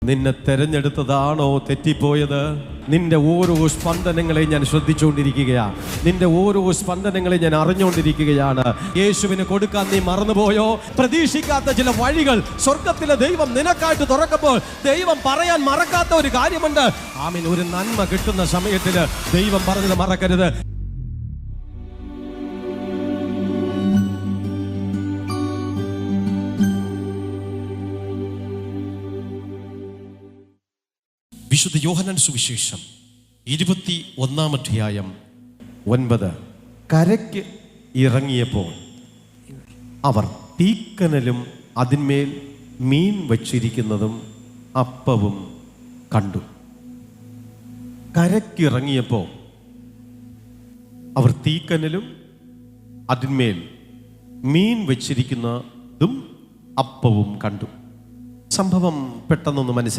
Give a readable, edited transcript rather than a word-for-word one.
നിന്നെ തെരഞ്ഞെടുത്തതാണോ തെറ്റിപ്പോയത്? നിന്റെ ഓരോ സ്പന്ദനങ്ങളെയും ഞാൻ ശ്രദ്ധിച്ചുകൊണ്ടിരിക്കുകയാണ്. നിന്റെ ഓരോ സ്പന്ദനങ്ങളെ ഞാൻ അറിഞ്ഞുകൊണ്ടിരിക്കുകയാണ്. യേശുവിന് കൊടുക്കാൻ നീ മറന്നുപോയോ? പ്രതീക്ഷിക്കാത്ത ചില വഴികൾ സ്വർഗത്തിലെ ദൈവം നിനക്കായിട്ട് തുറക്കുമ്പോൾ ദൈവം പറയാൻ മറക്കാത്ത ഒരു കാര്യമുണ്ട്. ആമീൻ. ഒരു നന്മ കിട്ടുന്ന സമയത്തിൽ ദൈവം പറഞ്ഞത് മറക്കരുത്. വിശുദ്ധ യോഹന്നാൻ സുവിശേഷം 21 അധ്യായം 9. കരയ്ക്ക് ഇറങ്ങിയപ്പോൾ അവർ തീക്കനലും അതിന്മേൽ മീൻ വച്ചിരിക്കുന്നതും അപ്പവും കണ്ടു. കരയ്ക്കിറങ്ങിയപ്പോൾ അവർ തീക്കനലും അതിന്മേൽ മീൻ വച്ചിരിക്കുന്നതും അപ്പവും കണ്ടു. സംഭവം പെട്ടെന്നൊന്ന് മനസ്സിലാക്കി.